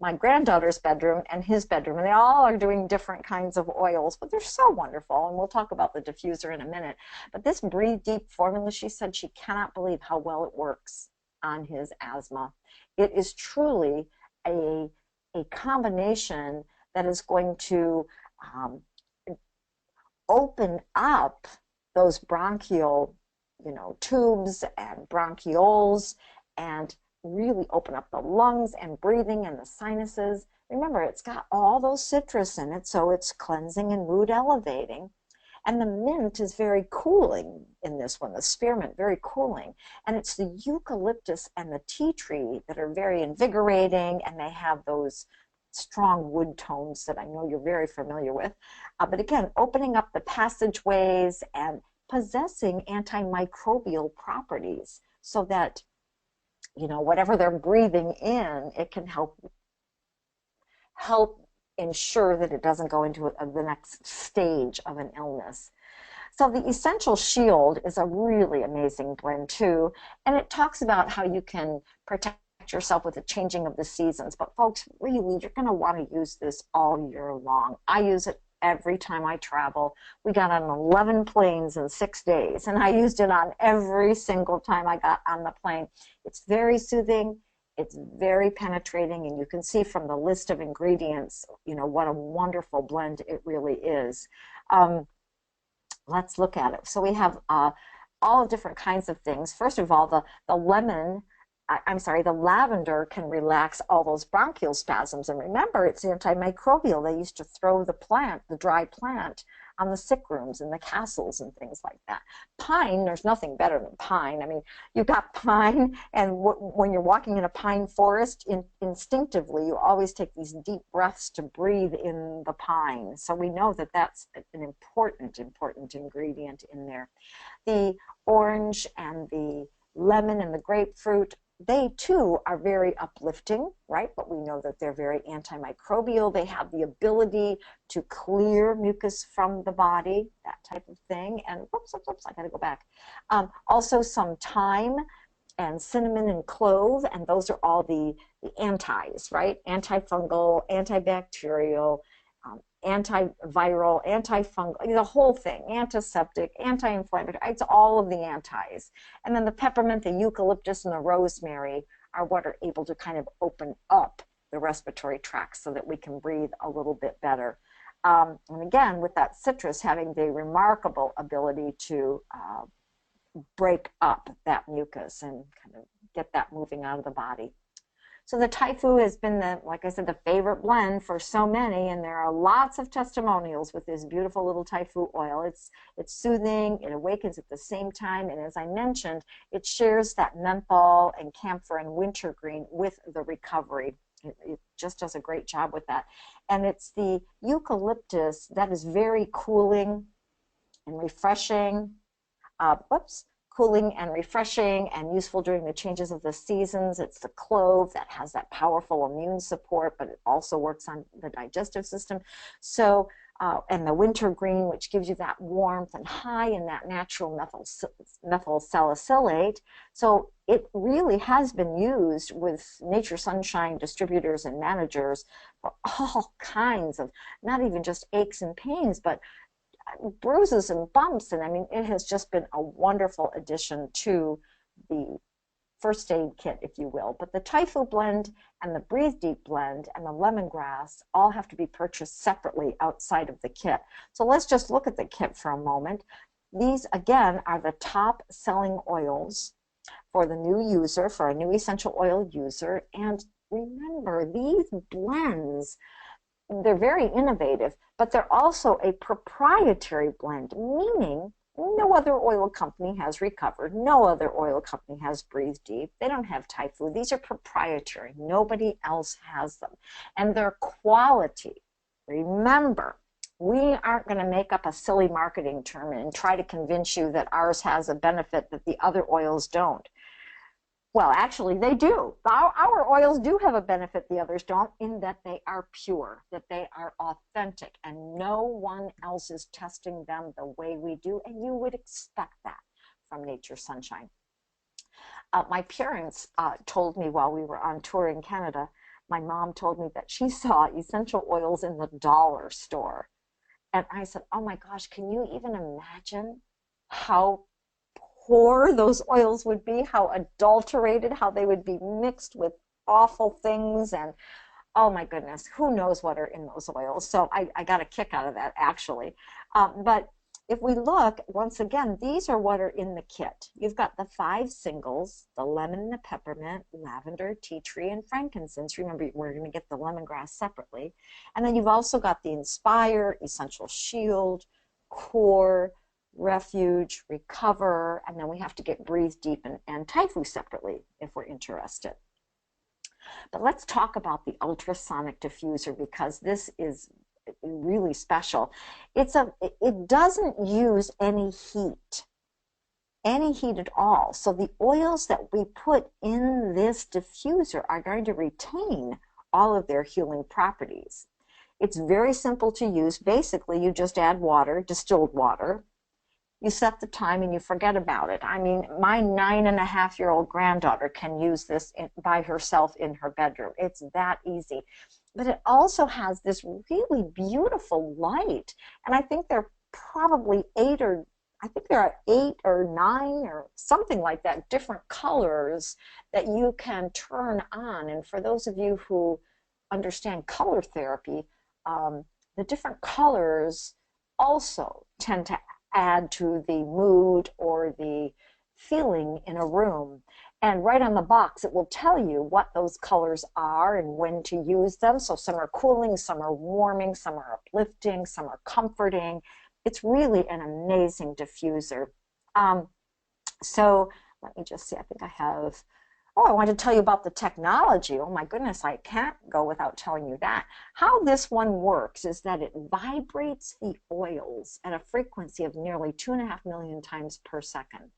my granddaughter's bedroom, and his bedroom, and they all are doing different kinds of oils, but they're so wonderful, and we'll talk about the diffuser in a minute. But this Breathe Deep formula, she said she cannot believe how well it works on his asthma. It is truly a combination that is going to open up those bronchial, tubes and bronchioles, and really open up the lungs and breathing and the sinuses. Remember, it's got all those citrus in it, so it's cleansing and mood elevating. And the mint is very cooling in this one, the spearmint, very cooling. And it's the eucalyptus and the tea tree that are very invigorating, and they have those strong wood tones that I know you're very familiar with. But again, opening up the passageways and possessing antimicrobial properties so that, whatever they're breathing in, it can help ensure that it doesn't go into the next stage of an illness. So the Essential Shield is a really amazing blend too, and it talks about how you can protect yourself with the changing of the seasons. But folks, really, you're going to want to use this all year long. I use it every time I travel. We got on 11 planes in 6 days, and I used it on every single time I got on the plane. It's very soothing. It's very penetrating, and you can see from the list of ingredients, what a wonderful blend it really is. Let's look at it. So we have all different kinds of things. First of all, the lavender can relax all those bronchial spasms. And remember, it's antimicrobial. They used to throw the dry plant, on the sick rooms and the castles and things like that. Pine, there's nothing better than pine. I mean, you've got pine, and when you're walking in a pine forest, instinctively, you always take these deep breaths to breathe in the pine. So we know that that's an important ingredient in there. The orange and the lemon and the grapefruit, they too are very uplifting, right? But we know that they're very antimicrobial. They have the ability to clear mucus from the body, that type of thing. And whoops, I gotta go back. Also some thyme and cinnamon and clove, and those are all the antis, right? Antifungal, antibacterial, antiviral, antifungal, the whole thing, antiseptic, anti-inflammatory, it's all of the antis. And then the peppermint, the eucalyptus, and the rosemary are what are able to kind of open up the respiratory tract so that we can breathe a little bit better. And again, with that citrus having the remarkable ability to break up that mucus and kind of get that moving out of the body. So the Typhu has been, like I said, the favorite blend for so many, and there are lots of testimonials with this beautiful little Typhu oil. It's soothing, it awakens at the same time, and as I mentioned, it shares that menthol and camphor and wintergreen with the recovery. It just does a great job with that. And it's the eucalyptus that is very cooling and refreshing. Cooling and refreshing and useful during the changes of the seasons. It's the clove that has that powerful immune support, but it also works on the digestive system. So, and the wintergreen, which gives you that warmth and high in that natural methyl salicylate. So it really has been used with Nature Sunshine distributors and managers for all kinds of, not even just aches and pains, but bruises and bumps. And I mean, it has just been a wonderful addition to the first aid kit, if you will. But the Typhu blend and the Breathe Deep blend and the lemongrass all have to be purchased separately outside of the kit. So let's just look at the kit for a moment. These, again, are the top selling oils for the new user, for a new essential oil user. And remember, these blends, they're very innovative, but they're also a proprietary blend, meaning no other oil company has recovered. No other oil company has Breathe Deep. They don't have Typhu. These are proprietary. Nobody else has them. And their quality, remember, we aren't going to make up a silly marketing term and try to convince you that ours has a benefit that the other oils don't. Well, actually, they do. Our oils do have a benefit the others don't, in that they are pure, that they are authentic, and no one else is testing them the way we do, and you would expect that from Nature's Sunshine. My parents told me while we were on tour in Canada, my mom told me that she saw essential oils in the dollar store. And I said, oh my gosh, can you even imagine how poor those oils would be, how adulterated, how they would be mixed with awful things? And oh my goodness, who knows what are in those oils? So I got a kick out of that, actually. But if we look, once again, these are what are in the kit. You've got the 5 singles, the lemon, the peppermint, lavender, tea tree, and frankincense. Remember, we're going to get the lemongrass separately. And then you've also got the Inspire, Essential Shield, Core, Refuge, Recover, and then we have to get Breathe Deep and Typhu separately if we're interested. But let's talk about the ultrasonic diffuser, because this is really special. It doesn't use any heat at all. So the oils that we put in this diffuser are going to retain all of their healing properties. It's very simple to use. Basically, you just add water, distilled water. You set the time and you forget about it. I mean, my 9.5-year-old granddaughter can use this by herself in her bedroom. It's that easy. But it also has this really beautiful light. And I think there are probably 8 or 9 or something like that, different colors that you can turn on. And for those of you who understand color therapy, the different colors also tend to add to the mood or the feeling in a room. And right on the box, it will tell you what those colors are and when to use them. So some are cooling, some are warming, some are uplifting, some are comforting. It's really an amazing diffuser. So let me just see, I think I have, I want to tell you about the technology. Oh my goodness, I can't go without telling you that. How this one works is that it vibrates the oils at a frequency of nearly 2.5 million times per second.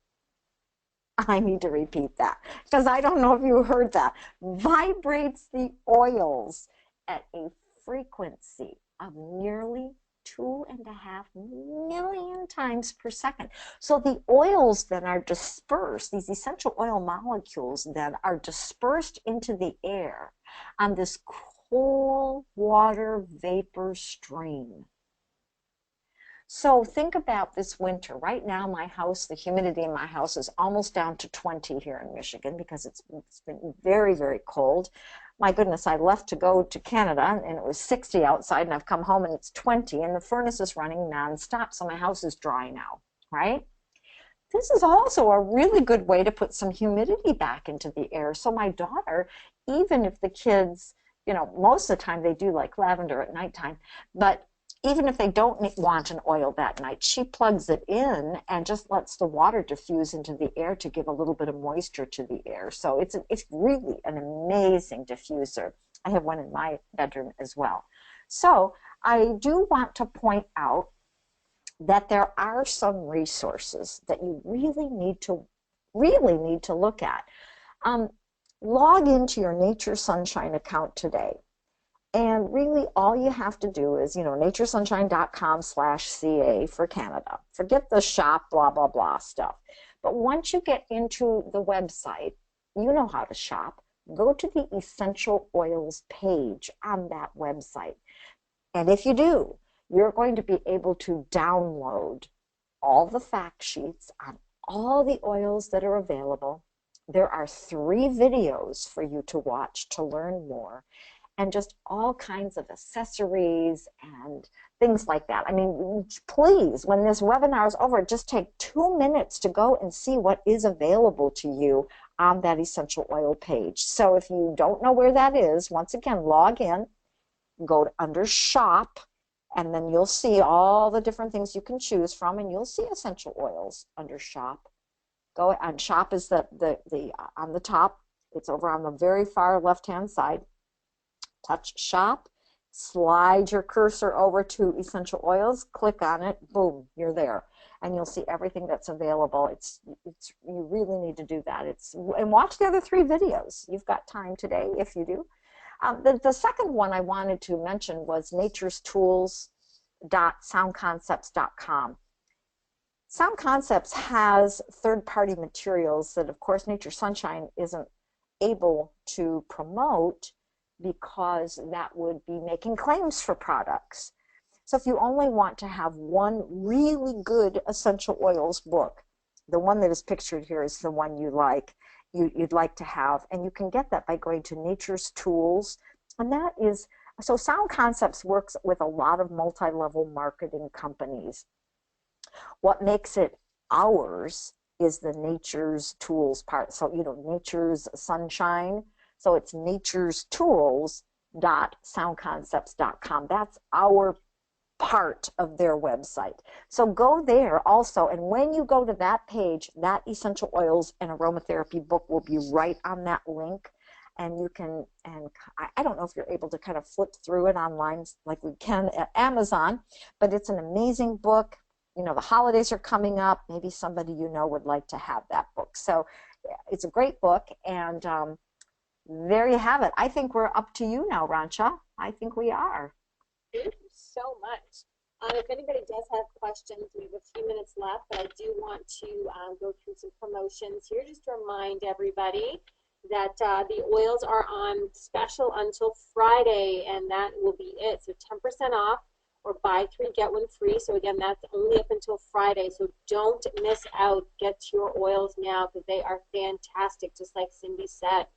I need to repeat that because I don't know if you heard that. Vibrates the oils at a frequency of nearly 2.5 million times per second. So the oils then are dispersed, these essential oil molecules then are dispersed into the air on this cool water vapor stream. So think about this winter. Right now, my house, the humidity in my house is almost down to 20 here in Michigan because it's been very, very cold. My goodness, I left to go to Canada and it was 60 outside, and I've come home and it's 20 and the furnace is running nonstop. So my house is dry now, right? This is also a really good way to put some humidity back into the air. So my daughter, even if the kids, most of the time they do like lavender at nighttime, but even if they don't want an oil that night, she plugs it in and just lets the water diffuse into the air to give a little bit of moisture to the air. So it's really an amazing diffuser. I have one in my bedroom as well. So I do want to point out that there are some resources that you really need to look at. Log into your Nature's Sunshine account today. And really all you have to do is, naturesunshine.com/CA for Canada. Forget the shop, blah, blah, blah stuff. But once you get into the website, you know how to shop. Go to the essential oils page on that website. And if you do, you're going to be able to download all the fact sheets on all the oils that are available. There are 3 videos for you to watch to learn more, and just all kinds of accessories and things like that. I mean, please, when this webinar is over, just take 2 minutes to go and see what is available to you on that essential oil page. So if you don't know where that is, once again, log in, go under shop, and then you'll see all the different things you can choose from, and you'll see essential oils under shop. Go on shop is on the top. It's over on the very far left-hand side. Touch shop, slide your cursor over to essential oils, click on it, boom, you're there. And you'll see everything that's available. You really need to do that. And watch the other 3 videos. You've got time today if you do. The second one I wanted to mention was naturestools.soundconcepts.com. Sound Concepts has third-party materials that, of course, Nature Sunshine isn't able to promote because that would be making claims for products. So if you only want to have one really good essential oils book, the one that is pictured here is the one you'd like to have, and you can get that by going to Nature's Tools. And that is, so Sound Concepts works with a lot of multi-level marketing companies. What makes it ours is the Nature's Tools part. So, you know, Nature's Sunshine. So it's Nature's Tools.soundconcepts.com. That's our part of their website. So go there also, and when you go to that page, that essential oils and aromatherapy book will be right on that link, and you can, and I don't know if you're able to kind of flip through it online like we can at Amazon, but it's an amazing book. You know, the holidays are coming up. Maybe somebody you know would like to have that book. So it's a great book, and there you have it. I think we're up to you now, Rancha. I think we are. Thank you so much. If anybody does have questions, we have a few minutes left, but I do want to go through some promotions here just to remind everybody that the oils are on special until Friday, and that will be it. So 10% off, or buy 3, get 1 free. So again, that's only up until Friday. So don't miss out. Get your oils now because they are fantastic, just like Cindy said.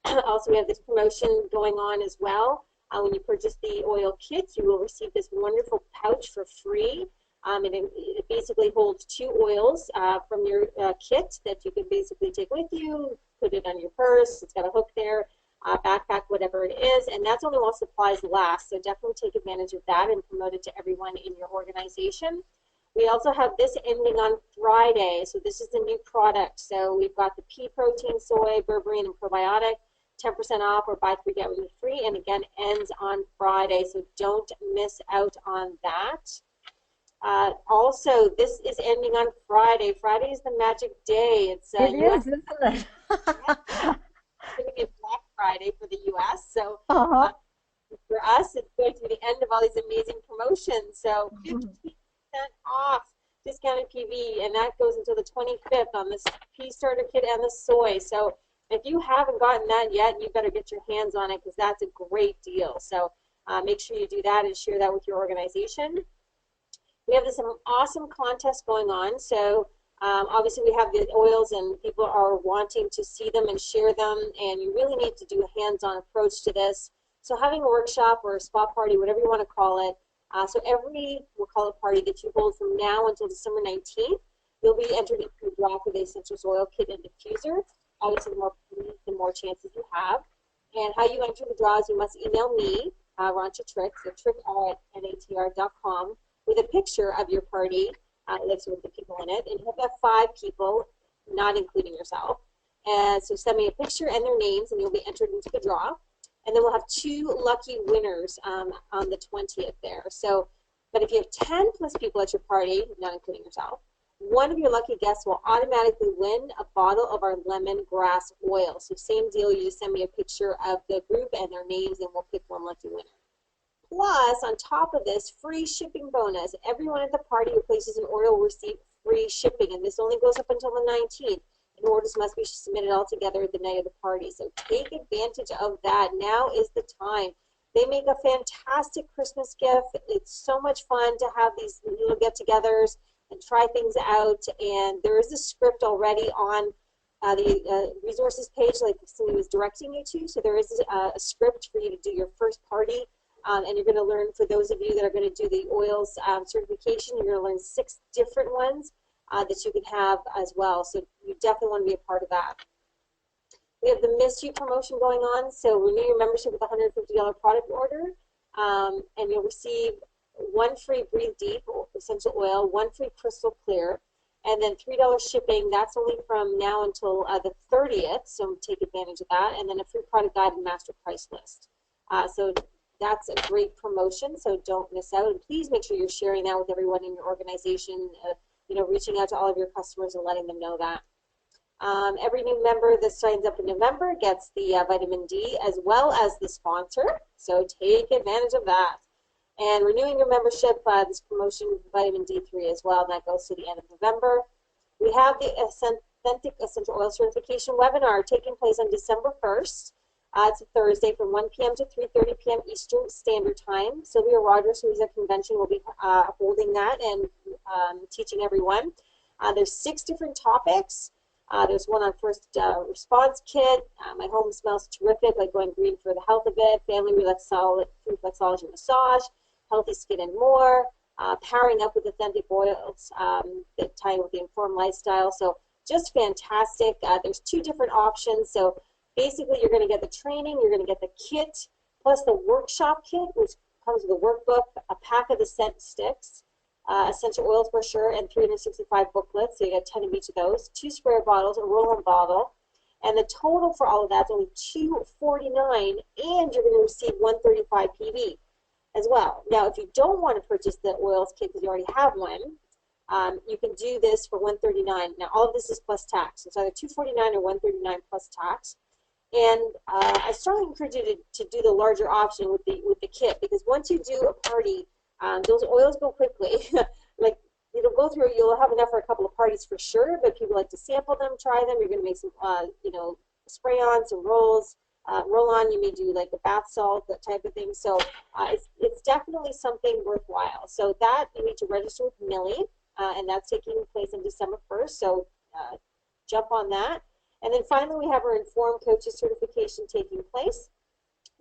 Also, we have this promotion going on as well. When you purchase the oil kits, you will receive this wonderful pouch for free. It basically holds 2 oils from your kit that you can basically take with you, put it on your purse. It's got a hook there, backpack, whatever it is, and that's only while supplies last. So definitely take advantage of that and promote it to everyone in your organization. We also have this ending on Friday. So this is the new product. So we've got the pea protein, soy, berberine, and probiotic. 10% off, or buy 3, get 1 free, and again ends on Friday, so don't miss out on that. Also, this is ending on Friday. Friday is the magic day. It's It is, isn't it? It's going to be Black Friday for the U.S., so for us, it's going to be the end of all these amazing promotions. So 15% off discounted PV, and that goes until the 25th on this pea starter kit and the soy. So if you haven't gotten that yet, you better get your hands on it because that's a great deal. So make sure you do that and share that with your organization. We have this awesome contest going on. So obviously we have the oils and people are wanting to see them and share them, and you really need to do a hands-on approach to this. So having a workshop or a spa party, whatever you want to call it, so every, we'll call it party that you hold from now until December 19th, you'll be entered into a draw for the essential oil kit and diffuser. Obviously, the more chances you have. And how you enter the draws, you must email me, Rancha Trick, so trick@natr.com, with a picture of your party, with the people in it, and you have to have 5 people, not including yourself. And so send me a picture and their names, and you'll be entered into the draw. And then we'll have 2 lucky winners on the 20th there. So, but if you have 10 plus people at your party, not including yourself, one of your lucky guests will automatically win a bottle of our lemongrass oil. So same deal, you just send me a picture of the group and their names, and we'll pick one lucky winner. Plus, on top of this, free shipping bonus. Everyone at the party who places an order will receive free shipping, and this only goes up until the 19th. And orders must be submitted all together the night of the party. So take advantage of that. Now is the time. They make a fantastic Christmas gift. It's so much fun to have these little get-togethers and try things out. And there is a script already on the resources page, like Cindy was directing you to. So there is a script for you to do your first party. And you're going to learn, for those of you that are going to do the oils certification, you're going to learn 6 different ones that you can have as well. So you definitely want to be a part of that. We have the Miss You promotion going on. So renew your membership with a $150 product order, and you'll receive 1 free Breathe Deep essential oil, 1 free Crystal Clear, and then $3 shipping. That's only from now until the 30th, so take advantage of that, and then a free product guide and master price list. So that's a great promotion, so don't miss out. And please make sure you're sharing that with everyone in your organization, reaching out to all of your customers and letting them know that. Every new member that signs up in November gets the vitamin D as well as the sponsor, so take advantage of that. And renewing your membership, this promotion with vitamin D3 as well, and that goes to the end of November. We have the Authentic Essential Oil Certification webinar taking place on December 1st. It's a Thursday from 1 p.m. to 3:30 p.m. Eastern Standard Time. Sylvia Rogers, who is at convention, will be holding that and teaching everyone. There's 6 different topics. There's one on first response kit. My home smells terrific, like going green for the health of it. Family reflexology massage, healthy skin and more. Powering up with authentic oils that tie with the informed lifestyle. So just fantastic. There's 2 different options. So basically, you're going to get the training, you're going to get the kit, plus the workshop kit, which comes with a workbook, a pack of the scent sticks, essential oils for sure, and 365 booklets. So you get 10 of each of those, 2 sprayer bottles, a roll-on bottle, and the total for all of that is only $249, and you're going to receive 135 PV as well. Now, if you don't want to purchase the oils kit because you already have one, you can do this for $139. Now, all of this is plus tax. It's either $249 or $139 plus tax. And I strongly encourage you to do the larger option with the kit, because once you do a party, those oils go quickly. Like, it'll go through, you'll have enough for a couple of parties for sure, but people like to sample them, try them. You're going to make some, spray on, some rolls, roll on. You may do like a bath salt, that type of thing. So it's definitely something worthwhile. So that you need to register with Millie, and that's taking place on December 1st. So jump on that. And then finally, we have our Informed Coaches certification taking place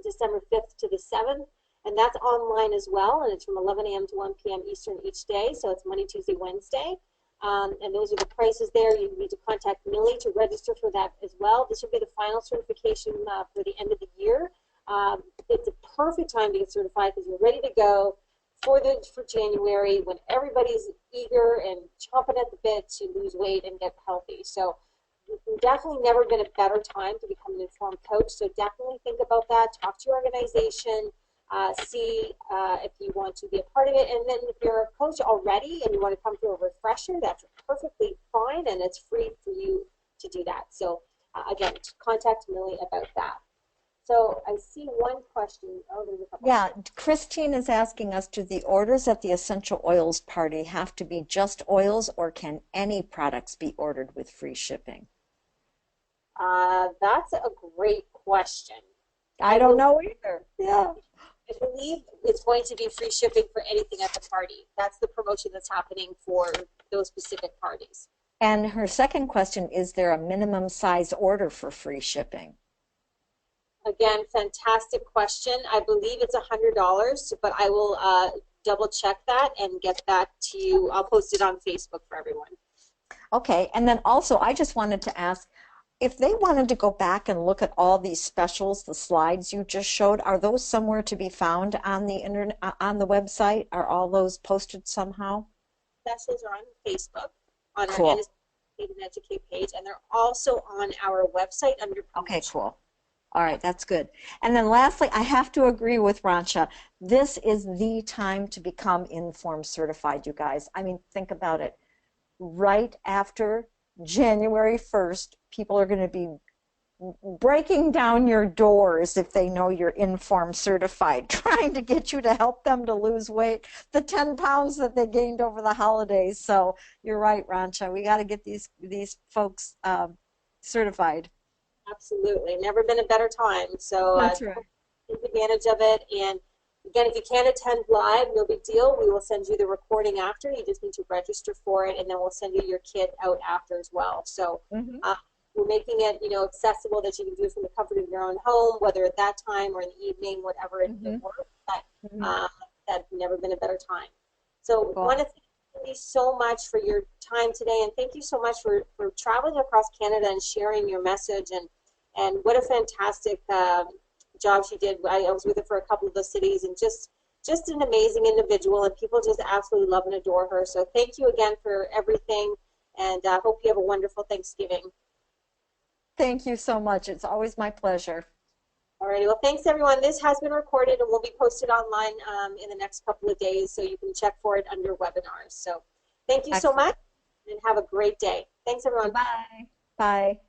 December 5th to the 7th. And that's online as well. And it's from 11 a.m. to 1 p.m. Eastern each day. So it's Monday, Tuesday, Wednesday. And those are the prices there. You need to contact Millie to register for that as well. This will be the final certification for the end of the year. It's a perfect time to get certified because you're ready to go for January, when everybody's eager and chomping at the bit to lose weight and get healthy. So definitely never been a better time to become an informed coach. So definitely think about that. Talk to your organization. See if you want to be a part of it. And then if you're a coach already and you want to come through a refresher, that's perfectly fine, and it's free for you to do that. So again, contact Millie about that. So I see one question. Oh, there's a couple. Yeah, Christine is asking us, do the orders at the essential oils party have to be just oils, or can any products be ordered with free shipping? That's a great question. I don't know either. Yeah. I believe it's going to be free shipping for anything at the party. That's the promotion that's happening for those specific parties. And her second question, is there a minimum size order for free shipping? Again, fantastic question. I believe it's $100, but I will double check that and get that to you. I'll post it on Facebook for everyone. Okay, and then also I just wanted to ask, if they wanted to go back and look at all these specials, the slides you just showed, are those somewhere to be found on the internet, on the website? Are all those posted somehow? Specials are on Facebook, on cool. our Educate and Educate page, and they're also on our website under promotion. Okay, cool. All right, that's good. And then lastly, I have to agree with Rancha. This is the time to become Informed Certified, you guys. I mean, think about it. Right after January 1st, people are going to be breaking down your doors if they know you're Informed Certified, trying to get you to help them to lose weight, the 10 pounds that they gained over the holidays. So you're right, Rancha. We got to get these folks certified. Absolutely. Never been a better time. So That's right. take advantage of it. And again, if you can't attend live, no big deal. We will send you the recording after. You just need to register for it, and then we'll send you your kit out after as well. So we're making it, accessible that you can do it from the comfort of your own home, whether at that time or in the evening, whatever it works. But that's never been a better time. So I want to thank you so much for your time today, and thank you so much for traveling across Canada and sharing your message. And what a fantastic job she did. I was with her for a couple of those cities, and just an amazing individual, and people just absolutely love and adore her. So thank you again for everything, and I hope you have a wonderful Thanksgiving. Thank you so much. It's always my pleasure. All righty. Well, thanks, everyone. This has been recorded and will be posted online in the next couple of days, so you can check for it under webinars. So thank you so much, and have a great day. Thanks, everyone. Bye. Bye.